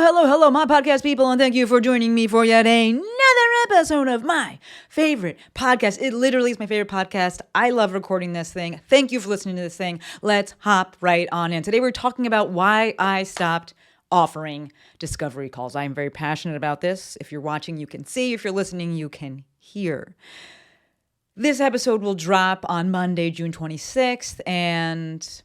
Hello, my podcast people, and thank you for joining me for yet another episode of my favorite podcast. It literally is my favorite podcast. I love recording this thing. Thank you for listening to this thing. Let's hop right on in. Today we're talking about why I stopped offering discovery calls. I am very passionate about this. If you're watching, you can see. If you're listening, you can hear. This episode will drop on Monday, June 26th, and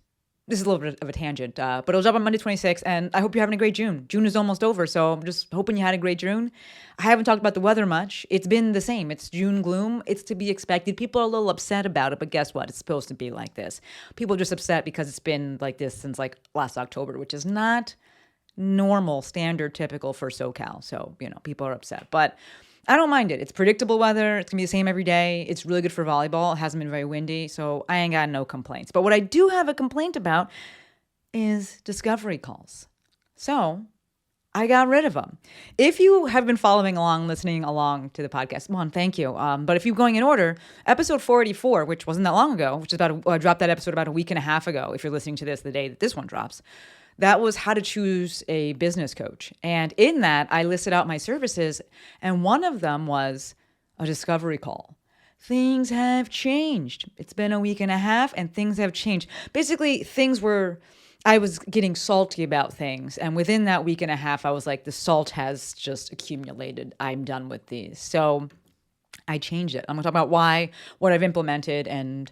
this is a little bit of a tangent, but it'll drop on Monday 26th, and I hope you're having a great June. June is almost over, so I'm just hoping you had a great June. I haven't talked about the weather much. It's been the same. It's June gloom. It's to be expected. People are a little upset about it, but guess what? It's supposed to be like this. People are just upset because it's been like this since like last October, which is not normal, standard, typical for SoCal. So, people are upset, but I don't mind it. It's predictable weather. It's going to be the same every day. It's really good for volleyball. It hasn't been very windy, so I ain't got no complaints. But what I do have a complaint about is discovery calls. So I got rid of them. If you have been following along, listening along to the podcast, one, thank you. But if you're going in order, episode 484, which wasn't that long ago, which is I dropped that episode about a week and a half ago, if you're listening to this the day that this one drops, that was how to choose a business coach. And in that, I listed out my services, and one of them was a discovery call. Things have changed. It's been a week and a half, and things have changed. Basically, I was getting salty about things, and within that week and a half, I was like, the salt has just accumulated. I'm done with these. So I changed it. I'm going to talk about what I've implemented, and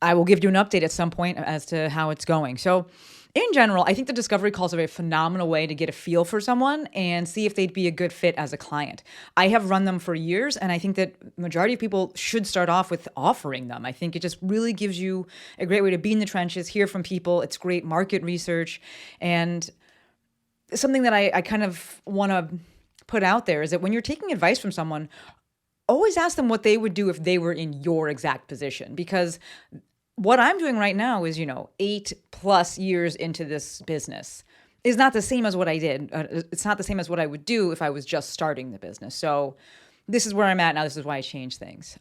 I will give you an update at some point as to how it's going. So in general, I think the discovery calls are a phenomenal way to get a feel for someone and see if they'd be a good fit as a client. I have run them for years, and I think that the majority of people should start off with offering them. I think it just really gives you a great way to be in the trenches, hear from people. It's great market research. And something that I kind of want to put out there is that when you're taking advice from someone, always ask them what they would do if they were in your exact position, because what I'm doing right now is, 8+ years into this business is not the same as what I did. It's not the same as what I would do if I was just starting the business. So this is where I'm at now. This is why I changed things.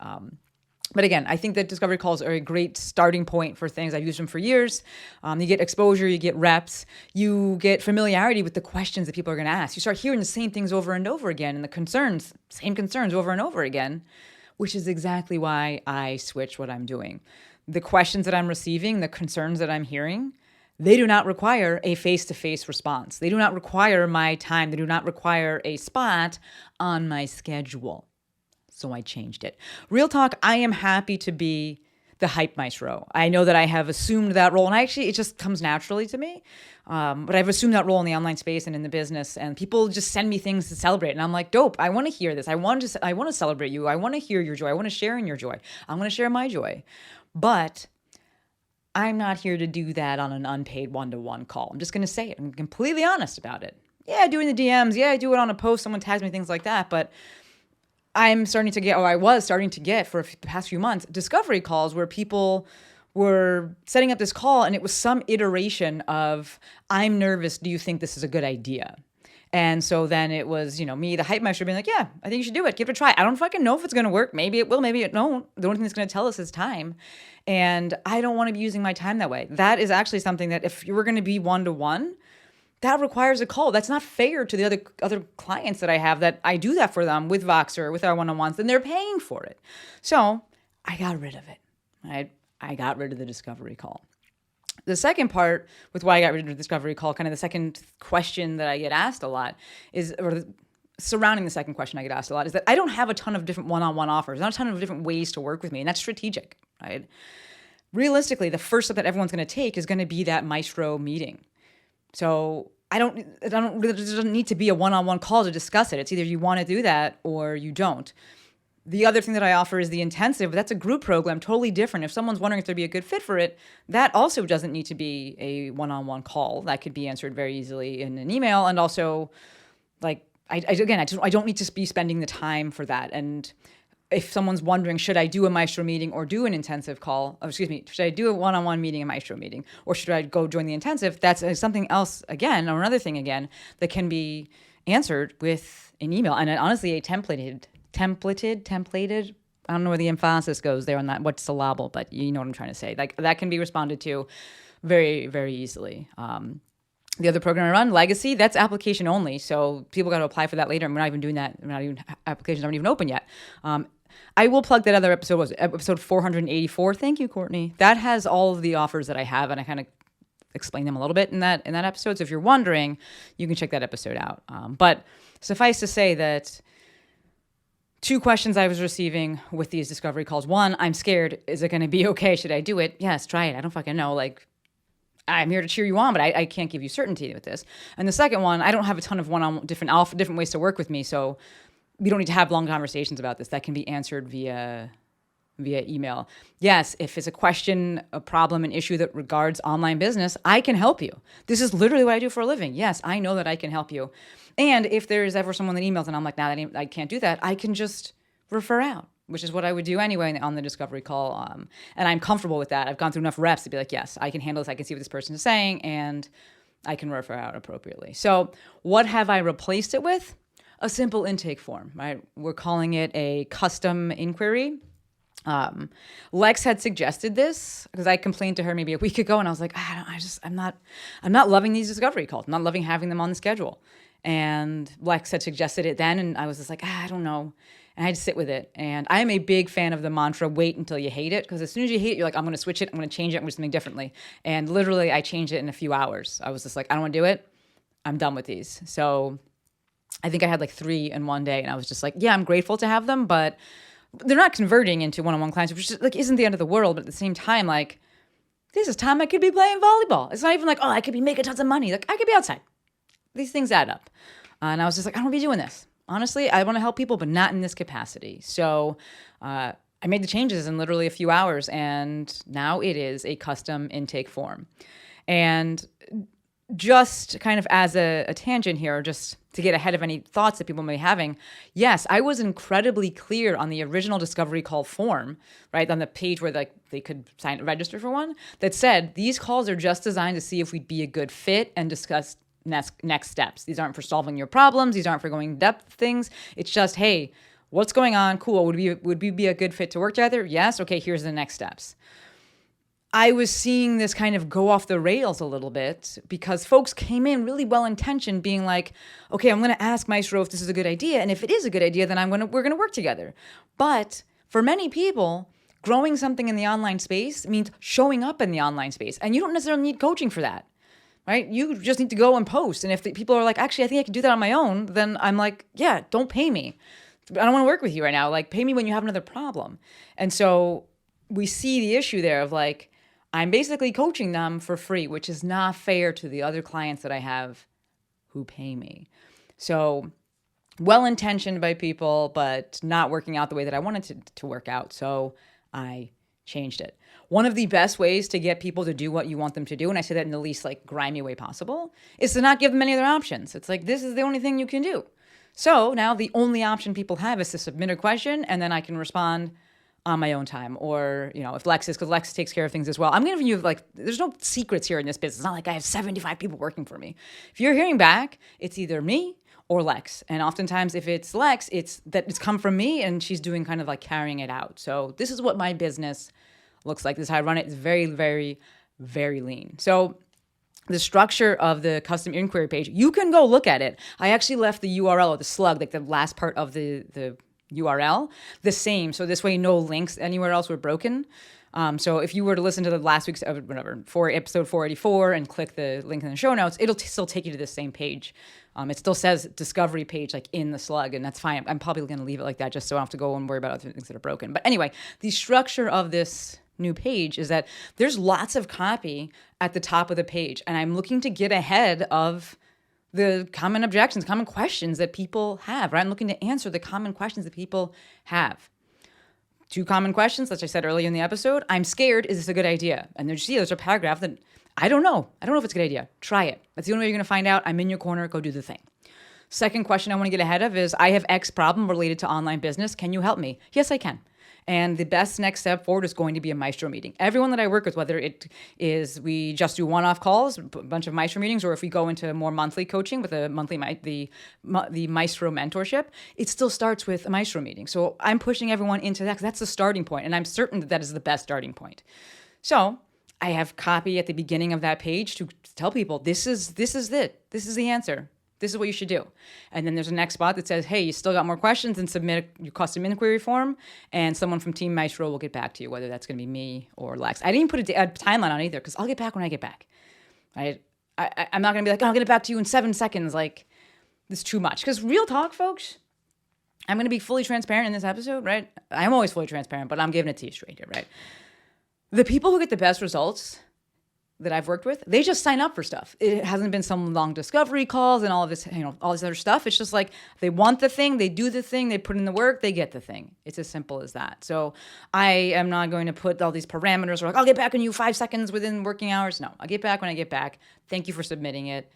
But again, I think that discovery calls are a great starting point for things. I've used them for years. You get exposure, you get reps, you get familiarity with the questions that people are going to ask. You start hearing the same things over and over again, and same concerns over and over again, which is exactly why I switched what I'm doing. The questions that I'm receiving, the concerns that I'm hearing, they do not require a face-to-face response. They do not require my time. They do not require a spot on my schedule. So I changed it. Real talk, I am happy to be the hype maestro. I know that I have assumed that role, and it just comes naturally to me. But I've assumed that role in the online space and in the business, and people just send me things to celebrate, and I'm like, dope. I want to hear this. I want to celebrate you. I want to hear your joy. I want to share in your joy. I want to share my joy. But I'm not here to do that on an unpaid one-to-one call. I'm just going to say it. I'm completely honest about it. Yeah, doing the DMs. Yeah, I do it on a post. Someone tags me, things like that. But I was starting to get for the past few months, discovery calls where people were setting up this call, and it was some iteration of, I'm nervous. Do you think this is a good idea? And so then it was, me, the hype maestro, being like, yeah, I think you should do it. Give it a try. I don't fucking know if it's going to work. Maybe it will, maybe it won't. The only thing that's going to tell us is time. And I don't want to be using my time that way. That is actually something that if you were going to be one-to-one, that requires a call. That's not fair to the other clients that I have, that I do that for them with Voxer, with our one-on-ones, and they're paying for it. So I got rid of it. I got rid of the discovery call. The second part with why I got rid of the discovery call, kind of the second question that I get asked a lot surrounding the second question I get asked a lot, is that I don't have a ton of different one-on-one offers, not a ton of different ways to work with me, and that's strategic, right? Realistically, the first step that everyone's going to take is going to be that Maestro meeting. So there doesn't need to be a one-on-one call to discuss it. It's either you want to do that or you don't. The other thing that I offer is the intensive. That's a group program, totally different. If someone's wondering if they'd be a good fit for it, that also doesn't need to be a one-on-one call. That could be answered very easily in an email. And also, I don't need to be spending the time for that. And if someone's wondering, should I do a Maestro meeting or do an intensive call? Should I do a one-on-one meeting, a Maestro meeting, or should I go join the intensive? That's something else again, or another thing again, that can be answered with an email. And honestly, a templated, I don't know where the emphasis goes there on that, what's syllable, but you know what I'm trying to say. Like that can be responded to very, very easily. The other program I run, Legacy, that's application only. So people got to apply for that later. And we're not even doing that. Applications aren't even open yet. I will plug that other episode, was episode 484. Thank you, Courtney. That has all of the offers that I have, and I kind of explain them a little bit in that episode. So if you're wondering, you can check that episode out. But suffice to say that 2 questions I was receiving with these discovery calls. 1, I'm scared. Is it going to be okay? Should I do it? Yes, try it. I don't fucking know. Like, I'm here to cheer you on, but I can't give you certainty with this. And the second one, I don't have a ton of different ways to work with me, so we don't need to have long conversations about this. That can be answered via email. Yes, if it's a question, a problem, an issue that regards online business, I can help you. This is literally what I do for a living. Yes, I know that I can help you. And if there's ever someone that emails and I'm like, nah, I can't do that, I can just refer out, which is what I would do anyway on the discovery call. And I'm comfortable with that. I've gone through enough reps to be like, yes, I can handle this. I can see what this person is saying, and I can refer out appropriately. So what have I replaced it with? A simple intake form, right? We're calling it a custom inquiry. Lex had suggested this because I complained to her maybe a week ago, and I was like, I'm not loving these discovery calls. I'm not loving having them on the schedule. And Lex had suggested it then, and I was just like, I don't know. And I had to sit with it. And I am a big fan of the mantra, wait until you hate it. Because as soon as you hate it, you're like, I'm going to switch it. I'm going to change it. I'm going to do something differently. And literally, I changed it in a few hours. I was just like, I don't want to do it. I'm done with these. So I think I had like 3 in one day. And I was just like, yeah, I'm grateful to have them. But they're not converting into one-on-one clients, which is, like, isn't the end of the world. But at the same time, like, this is time I could be playing volleyball. It's not even like, oh, I could be making tons of money. Like, I could be outside. These things add up. And I was just like, I don't want to be doing this. Honestly, I want to help people, but not in this capacity. So I made the changes in literally a few hours, and now it is a custom intake form. And just kind of as a tangent here, just to get ahead of any thoughts that people may be having, yes, I was incredibly clear on the original discovery call form, right, on the page where they could register for one, that said, these calls are just designed to see if we'd be a good fit and discuss next steps. These aren't for solving your problems. These aren't for going depth things. It's just, hey, what's going on? Cool. Would we be a good fit to work together? Yes. Okay. Here's the next steps. I was seeing this kind of go off the rails a little bit because folks came in really well-intentioned being like, okay, I'm going to ask Maestro if this is a good idea. And if it is a good idea, then we're going to work together. But for many people, growing something in the online space means showing up in the online space. And you don't necessarily need coaching for that. Right? You just need to go and post. And if people are like, actually, I think I can do that on my own, then I'm like, yeah, don't pay me. I don't want to work with you right now. Like, pay me when you have another problem. And so we see the issue there of like, I'm basically coaching them for free, which is not fair to the other clients that I have who pay me. So well-intentioned by people, but not working out the way that I wanted to work out. So I changed it. One of the best ways to get people to do what you want them to do, and I say that in the least like grimy way possible, is to not give them any other options. It's like, this is the only thing you can do. So now the only option people have is to submit a question, and then I can respond on my own time. Or, if because Lex takes care of things as well. I'm giving you like, there's no secrets here in this business. It's not like I have 75 people working for me. If you're hearing back, it's either me or Lex. And oftentimes if it's Lex, it's come from me and she's doing kind of like carrying it out. So this is what my business looks like. This is how I run it. It's very, very, very lean. So the structure of the custom inquiry page, you can go look at it. I actually left the URL or the slug, like the last part of the URL, the same. So this way, no links anywhere else were broken. So if you were to listen to the last week's for episode 484 and click the link in the show notes, it'll still take you to the same page. It still says discovery page like in the slug, and that's fine. I'm probably going to leave it like that just so I don't have to go and worry about other things that are broken. But anyway, the structure of this new page is that there's lots of copy at the top of the page, and I'm looking to get ahead of the common objections, common questions that people have, right? I'm looking to answer the common questions that people have. 2 common questions, as I said earlier in the episode. I'm scared. Is this a good idea? And there's a paragraph that I don't know. I don't know if it's a good idea. Try it. That's the only way you're going to find out. I'm in your corner. Go do the thing. Second question I want to get ahead of is, I have X problem related to online business. Can you help me? Yes, I can. And the best next step forward is going to be a Maestro meeting. Everyone that I work with, whether it is we just do one-off calls, a bunch of Maestro meetings, or if we go into more monthly coaching with the Maestro mentorship, it still starts with a Maestro meeting. So I'm pushing everyone into that because that's the starting point, and I'm certain that is the best starting point. So I have copy at the beginning of that page to tell people, this is it. This is the answer. This is what you should do. And then there's a next spot that says, hey, you still got more questions, and submit your custom inquiry form, and someone from Team Maestro will get back to you, whether that's going to be me or Lex. I didn't even put a timeline on either, because I'll get back when I get back. Right? I'm not going to be like, oh, I'll get it back to you in 7 seconds. Like, this is too much. Because real talk, folks, I'm going to be fully transparent in this episode, right? I'm always fully transparent, but I'm giving it to you straight here, right? The people who get the best results that I've worked with, they just sign up for stuff. It hasn't been some long discovery calls and all of this, all this other stuff. It's just like they want the thing, they do the thing, they put in the work, they get the thing. It's as simple as that. So I am not going to put all these parameters like, I'll get back on you 5 seconds within working hours. No, I'll get back when I get back. Thank you for submitting it.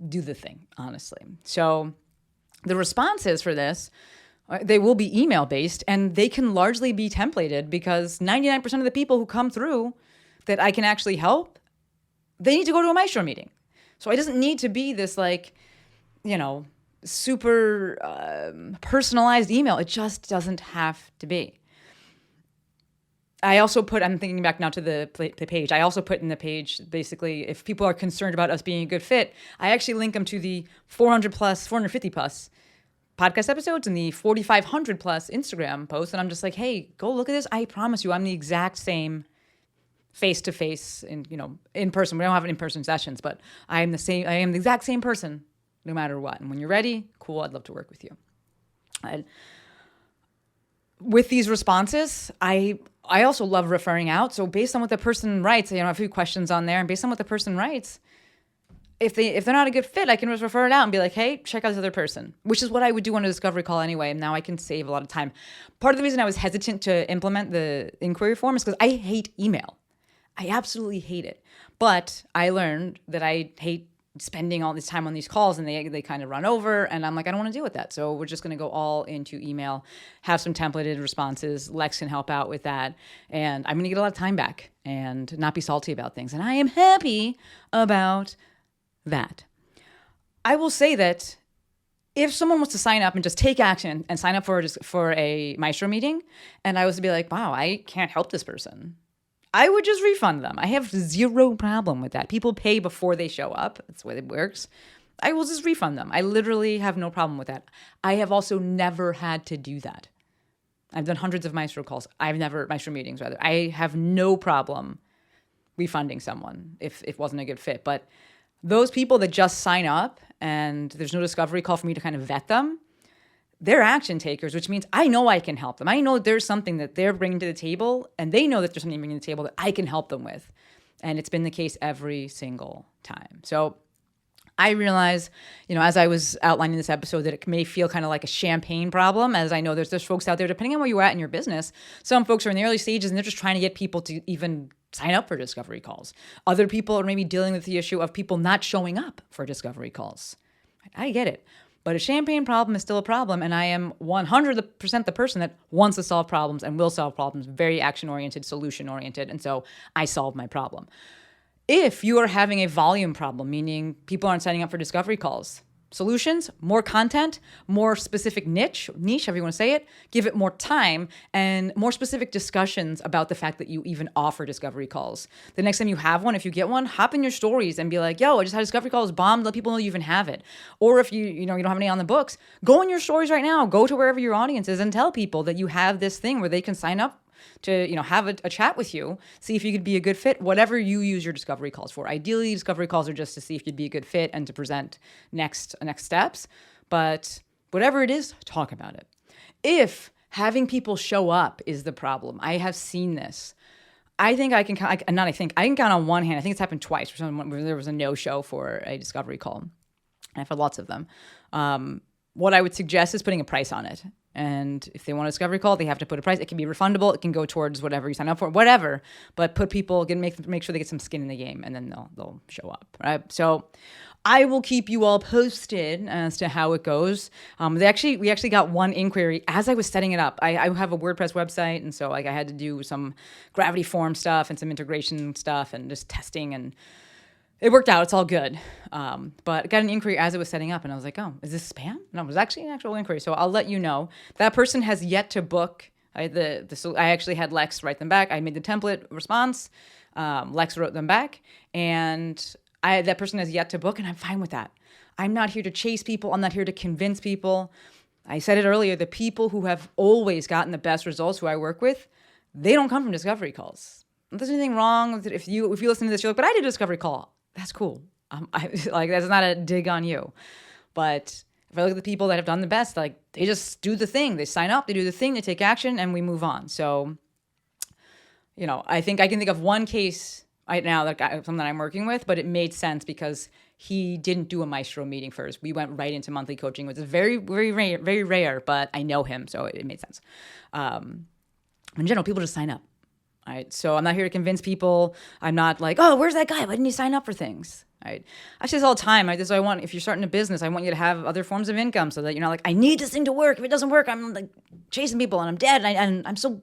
Do the thing, honestly. So the responses for this, they will be email based, and they can largely be templated, because 99% of the people who come through that I can actually help, they need to go to a Maestro meeting. So it doesn't need to be this super personalized email. It just doesn't have to be. I also put, I'm thinking back now to the page. I also put in the page, basically, if people are concerned about us being a good fit, I actually link them to the 450 plus podcast episodes and the 4,500 plus Instagram posts. And I'm just like, hey, go look at this. I promise you, I'm the exact same face-to-face in person. We don't have in-person sessions, but I am the exact same person no matter what. And when you're ready, cool, I'd love to work with you. With these responses, I also love referring out. So based on what the person writes, I have a few questions on there, and based on what the person writes, if they're not a good fit, I can just refer it out and be like, hey, check out this other person, which is what I would do on a discovery call anyway. And now I can save a lot of time. Part of the reason I was hesitant to implement the inquiry form is because I hate email. I absolutely hate it. But I learned that I hate spending all this time on these calls, and they kind of run over, and I'm like, I don't want to deal with that. So we're just going to go all into email, have some templated responses. Lex can help out with that. And I'm going to get a lot of time back and not be salty about things. And I am happy about that. I will say that if someone was to sign up and just take action and sign up for a Maestro meeting, and I was to be like, wow, I can't help this person, I would just refund them. I have zero problem with that. People pay before they show up. That's the way it works. I will just refund them. I literally have no problem with that. I have also never had to do that. I've done hundreds of Maestro calls. Maestro meetings rather. I have no problem refunding someone if it wasn't a good fit. But those people that just sign up and there's no discovery call for me to kind of vet them, they're action takers, which means I know I can help them. I know there's something that they're bringing to the table, and they know that there's something bringing to the table that I can help them with. And it's been the case every single time. So I realize, as I was outlining this episode, that it may feel kind of like a champagne problem, as I know there's folks out there, depending on where you're at in your business. Some folks are in the early stages and they're just trying to get people to even sign up for discovery calls. Other people are maybe dealing with the issue of people not showing up for discovery calls. I get it. But a champagne problem is still a problem, and I am 100% the person that wants to solve problems and will solve problems, very action-oriented, solution-oriented, and so I solve my problem. If you are having a volume problem, meaning people aren't signing up for discovery calls, solutions, more content, more specific niche, however you want to say it, give it more time and more specific discussions about the fact that you even offer discovery calls. The next time you have one, if you get one, hop in your stories and be like, yo, I just had a discovery call, it's bombed, let people know you even have it. Or if you don't have any on the books, go in your stories right now, go to wherever your audience is and tell people that you have this thing where they can sign up to have a chat with you, see if you could be a good fit, whatever you use your discovery calls for. Ideally, discovery calls are just to see if you'd be a good fit and to present next steps. But whatever it is, talk about it. If having people show up is the problem, I have seen this. I can count on one hand. I think it's happened twice where there was a no-show for a discovery call. And I've had lots of them. What I would suggest is putting a price on it. And if they want a discovery call, they have to put a price. It can be refundable. It can go towards whatever you sign up for, whatever. But make sure they get some skin in the game, and then they'll show up, right? So I will keep you all posted as to how it goes. We actually got one inquiry as I was setting it up. I have a WordPress website, and so I had to do some Gravity Form stuff and some integration stuff and just testing, and it worked out. It's all good. But I got an inquiry as it was setting up, and I was like, oh, is this spam? No, it was actually an actual inquiry. So I'll let you know. That person has yet to book. I actually had Lex write them back. I made the template response. Lex wrote them back, and that person has yet to book, and I'm fine with that. I'm not here to chase people. I'm not here to convince people. I said it earlier, the people who have always gotten the best results who I work with, they don't come from discovery calls. If there's anything wrong with it, if you listen to this, you're like, but I did a discovery call. That's cool. That's not a dig on you. But if I look at the people that have done the best, like they just do the thing. They sign up, they do the thing, they take action, and we move on. So, I think I can think of one case right now something that I'm working with, but it made sense because he didn't do a Maestro meeting first. We went right into monthly coaching, which is very, very rare, but I know him, so it made sense. In general, people just sign up. Right? So I'm not here to convince people. I'm not like, oh, where's that guy? Why didn't he sign up for things? Right? I say this all the time. Right? This is what I want. If you're starting a business, I want you to have other forms of income so that you're not like, I need this thing to work. If it doesn't work, I'm like chasing people and I'm dead and I'm so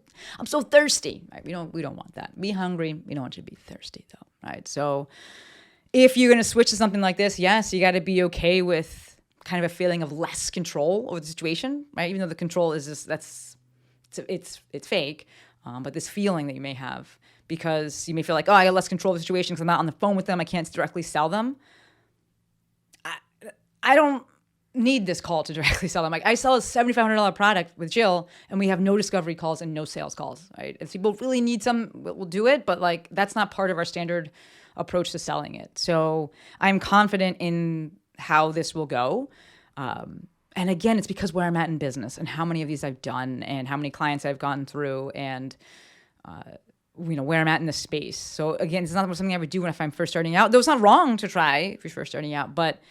thirsty. Right? We don't want that. Be hungry. We don't want you to be thirsty though. Right? So if you're going to switch to something like this, yes, you got to be okay with kind of a feeling of less control over the situation. Right? Even though the control is just it's fake. But this feeling that you may have because you may feel like, oh, I got less control of the situation because I'm not on the phone with them. I can't directly sell them. I don't need this call to directly sell them. Like I sell a $7,500 product with Jill and we have no discovery calls and no sales calls, right? If people really need some, we'll do it. But like that's not part of our standard approach to selling it. So I'm confident in how this will go. And again, it's because where I'm at in business and how many of these I've done and how many clients I've gone through and, where I'm at in the space. So again, it's not something I would do if I'm first starting out. Though it's not wrong to try if you're first starting out, but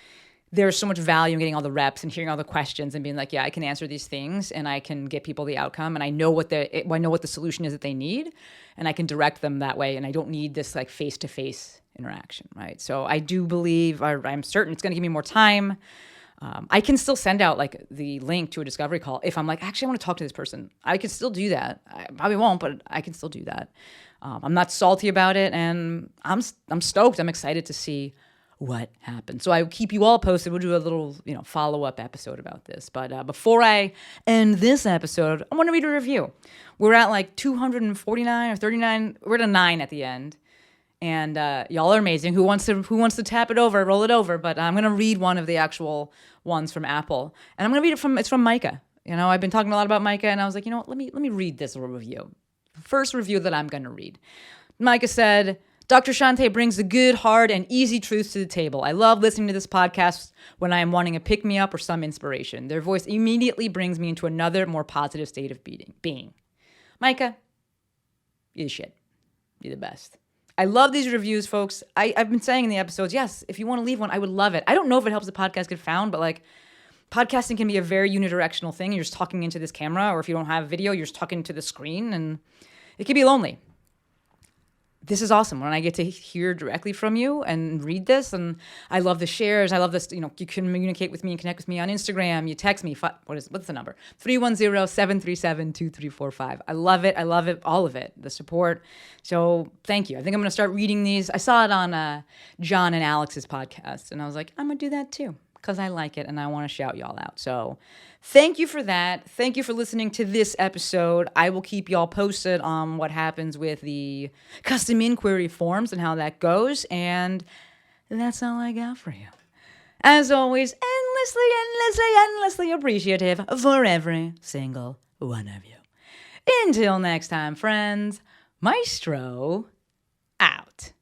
there's so much value in getting all the reps and hearing all the questions and being like, yeah, I can answer these things and I can get people the outcome and I know what the solution is that they need and I can direct them that way and I don't need this like face-to-face interaction, right? So I do believe, I'm certain it's going to give me more time. I can still send out like the link to a discovery call if I'm like, actually, I want to talk to this person. I can still do that. I probably won't, but I can still do that. I'm not salty about it, and I'm stoked. I'm excited to see what happens. So I will keep you all posted. We'll do a little, follow-up episode about this. But before I end this episode, I want to read a review. We're at like 249 or 39. We're at a 9 at the end. And y'all are amazing. Who wants to tap it over, roll it over? But I'm gonna read one of the actual ones from Apple, and I'm gonna read it it's from Micah. I've been talking a lot about Micah, and I was like, let me read this review. First review that I'm gonna read. Micah said, Dr. Shante brings the good, hard, and easy truths to the table. I love listening to this podcast when I am wanting a pick-me-up or some inspiration. Their voice immediately brings me into another, more positive state of being. Micah, you're the shit. You're the best. I love these reviews, folks. I've been saying in the episodes, yes, if you want to leave one, I would love it. I don't know if it helps the podcast get found, but like podcasting can be a very unidirectional thing. You're just talking into this camera, or if you don't have video, you're just talking to the screen, and it can be lonely. This is awesome when I get to hear directly from you and read this. And I love the shares. I love this. You can communicate with me and connect with me on Instagram. You text me. What's the number? 310-737-2345. I love it. I love it. All of it. The support. So thank you. I think I'm going to start reading these. I saw it on John and Alex's podcast. And I was like, I'm going to do that too, because I like it and I want to shout y'all out. So thank you for that. Thank you for listening to this episode. I will keep y'all posted on what happens with the custom inquiry forms and how that goes. And that's all I got for you. As always, endlessly appreciative for every single one of you. Until next time, friends, Maestro out.